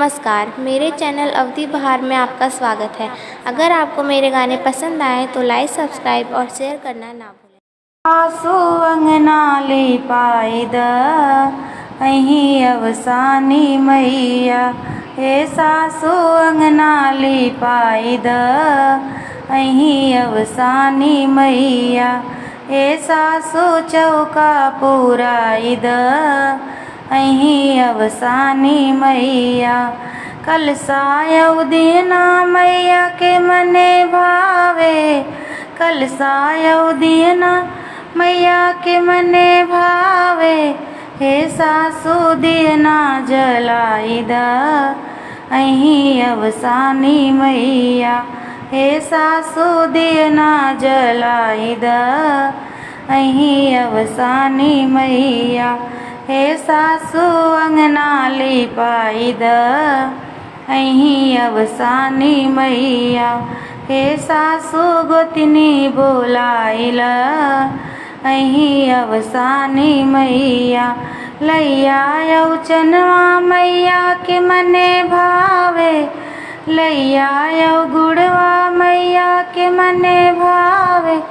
नमस्कार, मेरे चैनल अवधि बहार में आपका स्वागत है। अगर आपको मेरे गाने पसंद आए तो लाइक, सब्सक्राइब और शेयर करना ना भूलें। सासु अंगना लिपाइद अहीं अवसानी मैया, हे सासु अंगना लिपाइद अहीं अवसानी मैया, हे सासु चौका पुराइद अहीं अवसानी मैया। कलसायौ दीना मैया के मने भावे, कलसायौ दीना मैया के मने भावे, हे सासु दीना जलाइद अहीं अवसानी मैया, हे सासु दीना जलाइद अहीं अवसानी मैया, हे सासु अंगना लिपाइद अहीं अवसानी मैया, हे सासु गोतनी बोलाइल अहीं अवसानी मैया। लैया चनवा मैया के मने भावे, लैया गुड़वा मैया के मने भावे,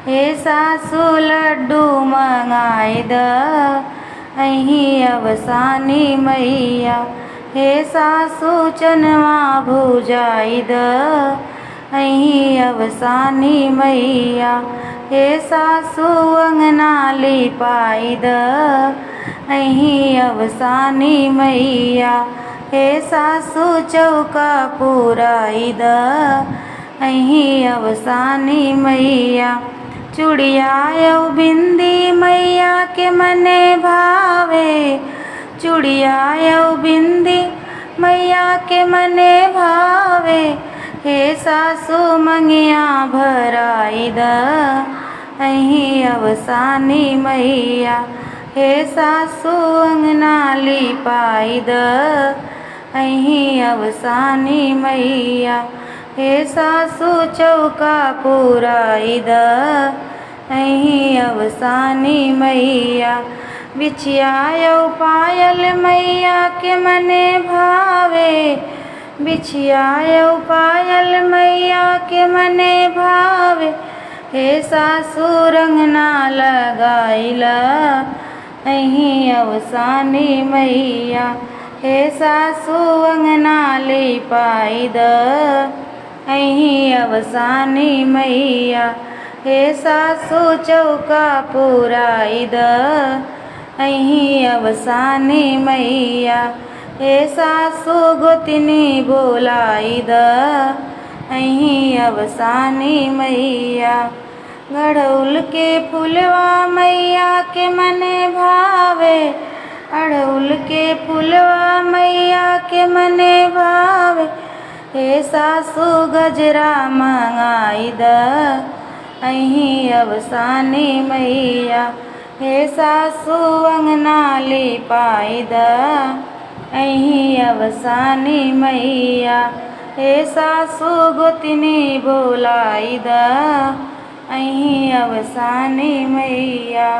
हे सासु लड्डू मंगाइद अहीं अवसानी मैया, हे सासु चनवा भुजाइद अहीं अवसानी मैया, हे सासु अंगना लिपाइद अहीं अवसानी मैया, हे सासु चौका पुराइद अहीं अवसानी मैया। चूड़िया बिंदी मैया के मने भावे, चूड़िया बिंदी मैया के मने भावे, हे सासु मंगिया भराइद अहीं अवसानी मैया, हे सासु अंगना लिपाइद अहीं अवसानी मैया, हे सासु चौका पुराइद अहीं अवसानी मैया। बिछिया पायल मैया के मने भावे, बिछिया पायल मैया के मने भावे, हे सासु रंगना लगाइल अहीं अवसानी मैया, हे सासु अंगना लिपाइद अहीं अवसानी मैया, हे सासु चौका पुराइद अहीं अवसानी मैया, हे सासु गोतनी बोलाइद अहीं अवसानी मैया। गड़ौल के फुलवा मैया के मने भावे, अड़ौल के फुलवा मैया के मने भावे, हे सासु गजरा मंगाइद अहीं अवसानी मैया, हे सासु अंगना लिपाइद अहीं अवसानी मैया, हे सासु गोतनी बोलाइद अहीं अवसानी मैया।